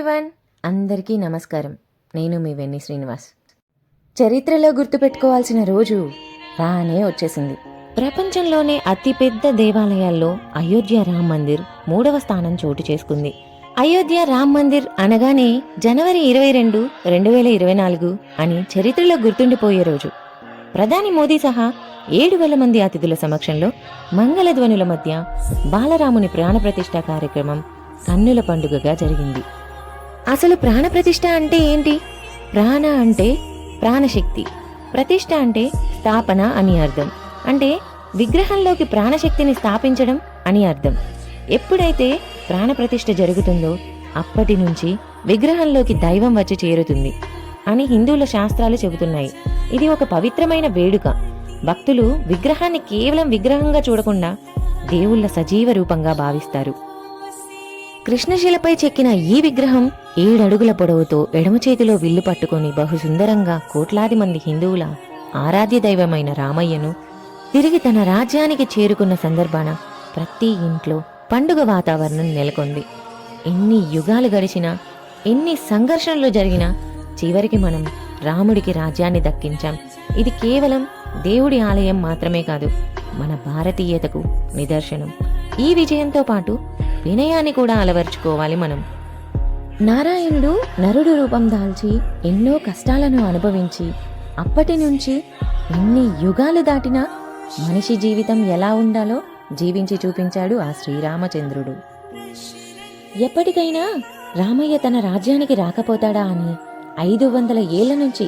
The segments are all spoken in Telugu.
ఎవ్రీవన్, అందరికీ నమస్కారం. నేను మీ వెన్ని శ్రీనివాస్. చరిత్రలో గుర్తుపెట్టుకోవాల్సిన రోజు రానే వచ్చేసింది. ప్రపంచంలోనే అతిపెద్ద దేవాలయాల్లో అయోధ్య రామ్ మందిర్ 3వ స్థానం చోటు చేసుకుంది. అయోధ్య రామ్ మందిర్ అనగానే జనవరి 22, 2024 అని చరిత్రలో గుర్తుండిపోయే రోజు. ప్రధాని మోదీ సహా 7,000 మంది అతిథుల సమక్షంలో మంగళధ్వనుల మధ్య బాలరాముని ప్రాణప్రతిష్ఠ కార్యక్రమం కన్నుల పండుగగా జరిగింది. అసలు ప్రాణప్రతిష్ఠ అంటే ఏంటి? ప్రాణ అంటే ప్రాణశక్తి, ప్రతిష్ఠ అంటే స్థాపన అని అర్థం. అంటే విగ్రహంలోకి ప్రాణశక్తిని స్థాపించడం అని అర్థం. ఎప్పుడైతే ప్రాణప్రతిష్ఠ జరుగుతుందో అప్పటి నుంచి విగ్రహంలోకి దైవం వచ్చి చేరుతుంది అని హిందువుల శాస్త్రాలు చెబుతున్నాయి. ఇది ఒక పవిత్రమైన వేడుక. భక్తులు విగ్రహాన్ని కేవలం విగ్రహంగా చూడకుండా దేవుళ్ల సజీవ రూపంగా భావిస్తారు. కృష్ణశిలపై చెక్కిన ఈ విగ్రహం 7 అడుగుల పొడవుతో ఎడమ చేతిలో విల్లు పట్టుకొని బహుసుందరంగా కోట్లాది మంది హిందువుల ఆరాధ్య దైవమైన రామయ్యను తిరిగి తన రాజ్యానికి చేరుకున్న సందర్భాన ప్రతి ఇంట్లో పండుగ వాతావరణం నెలకొంది. ఎన్ని యుగాలు గడిచినా, ఎన్ని సంఘర్షణలు జరిగినా చివరికి మనం రాముడికి రాజ్యాన్ని దక్కించాం. ఇది కేవలం దేవుడి ఆలయం మాత్రమే కాదు, మన భారతీయతకు నిదర్శనం. ఈ విజయంతో పాటు వినయాన్ని కూడా అలవర్చుకోవాలి మనం. నారాయణుడు నరుడు రూపం దాల్చి ఎన్నో కష్టాలను అనుభవించి అప్పటి నుంచి ఎన్ని యుగాలు దాటినా మనిషి జీవితం ఎలా ఉండాలో జీవించి చూపించాడు ఆ శ్రీరామచంద్రుడు. ఎప్పటికైనా రామయ్య తన రాజ్యానికి రాకపోతాడా అని 500 ఏళ్ల నుంచి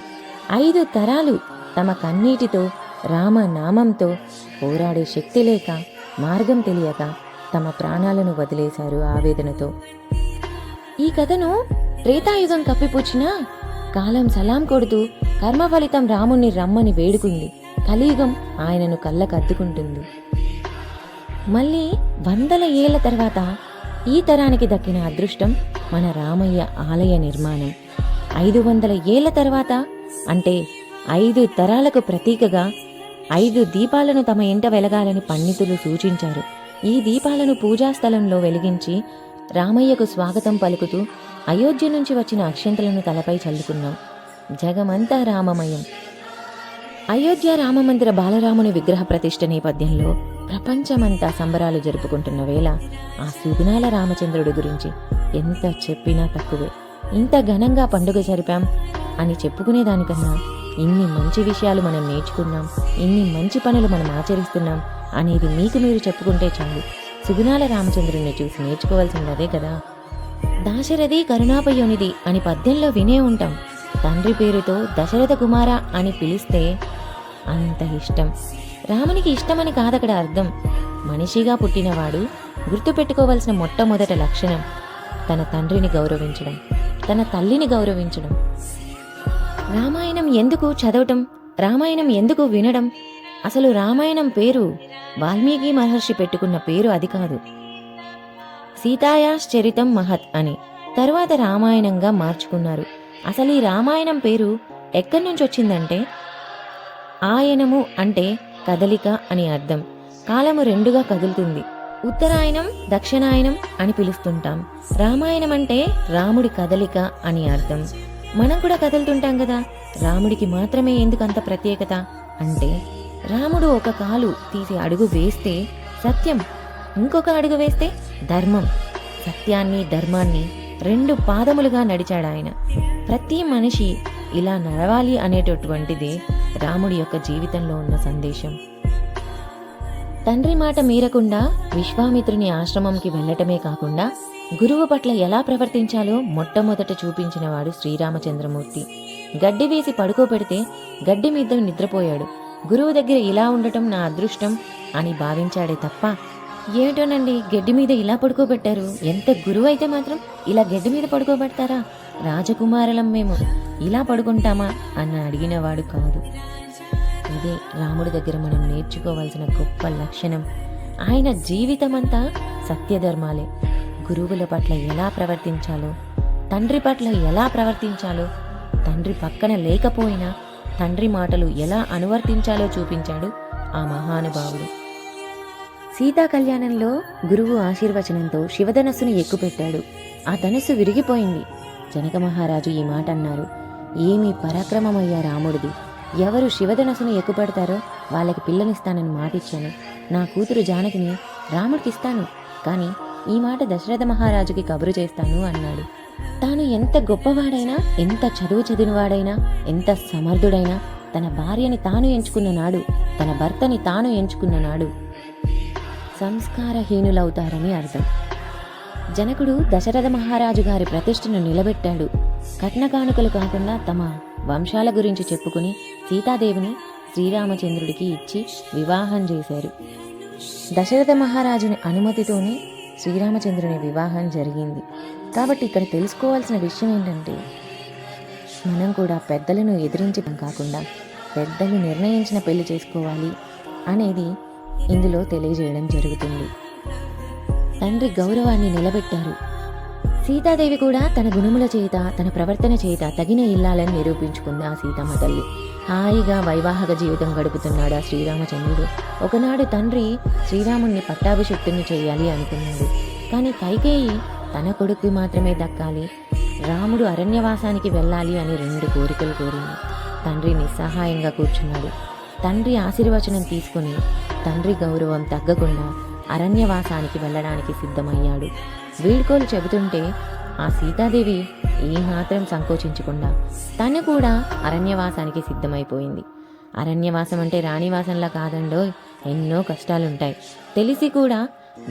5 తరాలు తమ కన్నీటితో రామనామంతో పోరాడే శక్తి లేక, మార్గం తెలియక తమ ప్రాణాలను వదిలేశారు ఆవేదనతో. ఈ కథను త్రేతాయుగం కప్పిపుచ్చినా కాలం సలాం కొడుతూ కర్మ ఫలితం రాముణ్ణి రమ్మని వేడుకుంది. కలియుగం ఆయనను కళ్ళకద్దుకుంటుంది. మళ్ళీ 100 ఏళ్ల తర్వాత ఈ తరానికి దక్కిన అదృష్టం మన రామయ్య ఆలయ నిర్మాణం. 500 ఏళ్ల తర్వాత అంటే 5 తరాలకు ప్రతీకగా 5 దీపాలను తమ ఇంట వెలగాలని పండితులు సూచించారు. ఈ దీపాలను పూజాస్థలంలో వెలిగించి రామయ్యకు స్వాగతం పలుకుతూ అయోధ్య నుంచి వచ్చిన అక్షంతలను తలపై చల్లుకున్నాం. జగమంతా రామమయం. అయోధ్య రామమందిర బాలరాముని విగ్రహ ప్రతిష్ఠ నేపథ్యంలో ప్రపంచమంతా సంబరాలు జరుపుకుంటున్న వేళ ఆ సుగుణాల రామచంద్రుడి గురించి ఎంత చెప్పినా తక్కువే. ఇంత ఘనంగా పండుగ జరిపాం అని చెప్పుకునేదానికన్నా ఇన్ని మంచి విషయాలు మనం నేర్చుకున్నాం, ఇన్ని మంచి పనులు మనం ఆచరిస్తున్నాం అనేది మీకు మీరు చెప్పుకుంటే చాలు. సుగుణాల రామచంద్రుడిని చూసి నేర్చుకోవాల్సింది అదే కదా. దాశరథి కరుణాపయోనిధి అని పద్యంలో వినే ఉంటాం. తండ్రి పేరుతో దశరథ కుమార అని పిలిస్తే అంత ఇష్టం. రామునికి ఇష్టమని కాదక్కడ అర్థం. మనిషిగా పుట్టినవాడు గుర్తుపెట్టుకోవాల్సిన మొట్టమొదటి లక్షణం తన తండ్రిని గౌరవించడం, తన తల్లిని గౌరవించడం. రామాయణం ఎందుకు చదవటం, రామాయణం ఎందుకు వినడం? అసలు రామాయణం పేరు వాల్మీకి మహర్షి పెట్టుకున్న పేరు అది కాదు. సీతాయాశ్చరితం మహత్ అని తరువాత రామాయణంగా మార్చుకున్నారు. అసలు ఈ రామాయణం పేరు ఎక్కడి నుంచి వచ్చిందంటే ఆయనము అంటే కదలిక అని అర్థం. కాలము 2గా కదులుతుంది. ఉత్తరాయణం, దక్షిణాయనం అని పిలుస్తుంటాం. రామాయణం అంటే రాముడి కదలిక అని అర్థం. మనం కూడా కదులుతుంటాం కదా. రాముడికి మాత్రమే ఎందుకు అంత ప్రత్యేకత అంటే రాముడు ఒక కాలు తీసి అడుగు వేస్తే సత్యం, ఇంకొక అడుగు వేస్తే ధర్మం. సత్యాన్ని ధర్మాన్ని 2 పాదములుగా నడిచాడాయన. ప్రతి మనిషి ఇలా నడవాలి అనేటటువంటిదే రాముడి యొక్క జీవితంలో ఉన్న సందేశం. తండ్రి మాట మీరకుండా విశ్వామిత్రుని ఆశ్రమంకి వెళ్లటమే కాకుండా గురువు పట్ల ఎలా ప్రవర్తించాలో మొట్టమొదట చూపించినవాడు శ్రీరామచంద్రమూర్తి. గడ్డి వేసి పడుకోబెడితే గడ్డి మీద నిద్రపోయాడు. గురువు దగ్గర ఇలా ఉండటం నా అదృష్టం అని భావించాడే తప్ప ఏమిటోనండి గడ్డి మీద ఇలా పడుకోబెట్టారు, ఎంత గురువు అయితే మాత్రం ఇలా గడ్డి మీద పడుకోబెడతారా, రాజకుమారులం మేము ఇలా పడుకుంటామా అన్న అడిగినవాడు కాదు. ఇదే రాముడి దగ్గర మనం నేర్చుకోవాల్సిన గొప్ప లక్షణం. ఆయన జీవితమంతా సత్యధర్మాలే. గురువుల పట్ల ఎలా ప్రవర్తించాలో, తండ్రి పట్ల ఎలా ప్రవర్తించాలో, తండ్రి పక్కన లేకపోయినా తండ్రి మాటలు ఎలా అనువర్తించాలో చూపించాడు ఆ మహానుభావుడు. సీతా కళ్యాణంలో గురువు ఆశీర్వచనంతో శివధనస్సును ఎక్కుపెట్టాడు. ఆ ధనస్సు విరిగిపోయింది. జనక మహారాజు ఈ మాట అన్నారు. ఏమి పరాక్రమమయ్యా రాముడిది! ఎవరు శివధనస్సును ఎక్కుపెడతారో వాళ్ళకి పిల్లనిస్తానని మాటిచ్చాను. నా కూతురు జానకిని రాముడికిస్తాను, కానీ ఈ మాట దశరథ మహారాజుకి కబురు చేస్తాను అన్నాడు. తాను ఎంత గొప్పవాడైనా, ఎంత చదువు చదివినవాడైనా, ఎంత సమర్థుడైనా తన భార్యని తాను ఎంచుకున్న నాడు, తన భర్తని తాను ఎంచుకున్న నాడు సంస్కారహీనులవుతారని అర్థం. జనకుడు దశరథ మహారాజు గారి ప్రతిష్టను నిలబెట్టాడు. కట్నకానుకలు కాకుండా తమ వంశాల గురించి చెప్పుకుని సీతాదేవిని శ్రీరామచంద్రుడికి ఇచ్చి వివాహం చేశారు. దశరథ మహారాజుని అనుమతితోనే శ్రీరామచంద్రుని వివాహం జరిగింది. కాబట్టి ఇక్కడ తెలుసుకోవాల్సిన విషయం ఏంటంటే, మనం కూడా పెద్దలను ఎదిరించడం కాకుండా పెద్దలు నిర్ణయించిన పెళ్లి చేసుకోవాలి అనేది ఇందులో తెలియజేయడం జరుగుతుంది. తండ్రి గౌరవాన్ని నిలబెట్టారు. సీతాదేవి కూడా తన గుణముల చేత, తన ప్రవర్తన చేత తగిన ఇల్లాలని నిరూపించుకుంది ఆ సీతమ్మ తల్లి. హాయిగా వైవాహిక జీవితం గడుపుతున్నాడు ఆ శ్రీరామచంద్రుడు. ఒకనాడు తండ్రి శ్రీరాముణ్ణి పట్టాభిషిక్తుని చేయాలి అనుకున్నాడు. కానీ కైకేయి తన కొడుకు మాత్రమే దక్కాలి, రాముడు అరణ్యవాసానికి వెళ్ళాలి అని 2 కోరికలు కోరింది. తండ్రి నిస్సహాయంగా కూర్చున్నాడు. తండ్రి ఆశీర్వచనం తీసుకుని తండ్రి గౌరవం తగ్గకుండా అరణ్యవాసానికి వెళ్ళడానికి సిద్ధమయ్యాడు. వీడ్కోలు చెబుతుంటే ఆ సీతాదేవి ఏమాత్రం సంకోచించకుండా తను కూడా అరణ్యవాసానికి సిద్ధమైపోయింది. అరణ్యవాసం అంటే రాణివాసంలా కాదండోయ్, ఎన్నో కష్టాలుంటాయి. తెలిసి కూడా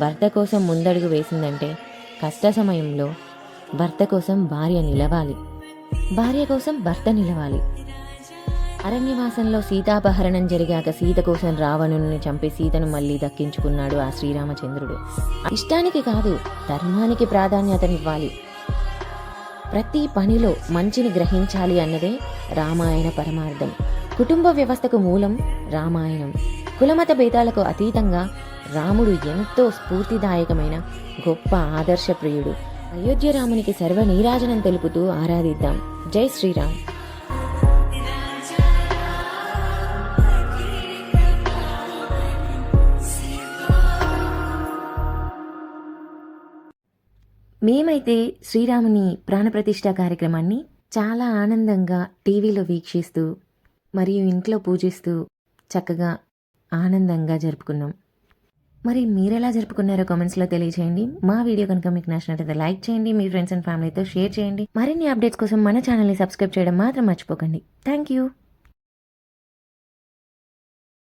భర్త కోసం ముందడుగు వేసిందంటే కష్ట సమయంలో భర్త కోసం భార్య నిలవాలి, భార్య కోసం భర్త నిలవాలి. అరణ్యవాసంలో సీతాపహరణం జరిగాక సీత కోసం రావణుని చంపి సీతను మళ్ళీ దక్కించుకున్నాడు ఆ శ్రీరామచంద్రుడు. ఇష్టానికి కాదు, ధర్మానికి ప్రాధాన్యతనివ్వాలి. ప్రతి పనిలో మంచిని గ్రహించాలి అన్నదే రామాయణ పరమార్థం. కుటుంబ వ్యవస్థకు మూలం రామాయణం. కులమత భేదాలకు అతీతంగా రాముడు ఎంతో స్ఫూర్తిదాయకమైన గొప్ప ఆదర్శప్రియుడు. అయోధ్య రామునికి సర్వ నీరాజనం తెలుపుతూ ఆరాధిద్దాం. జై శ్రీరామ్. మేమైతే శ్రీరాముని ప్రాణప్రతిష్ఠ కార్యక్రమాన్ని చాలా ఆనందంగా టీవీలో వీక్షిస్తూ మరియు ఇంట్లో పూజిస్తూ చక్కగా ఆనందంగా జరుపుకున్నాం. మరి మీరెలా జరుపుకున్నారో కామెంట్స్లో తెలియజేయండి. మా వీడియో కనుక మీకు నచ్చినట్లయితే లైక్ చేయండి, మీ ఫ్రెండ్స్ అండ్ ఫ్యామిలీతో షేర్ చేయండి. మరిన్ని అప్డేట్స్ కోసం మన ఛానల్ని సబ్స్క్రైబ్ చేయడం మాత్రం మర్చిపోకండి. Thank you.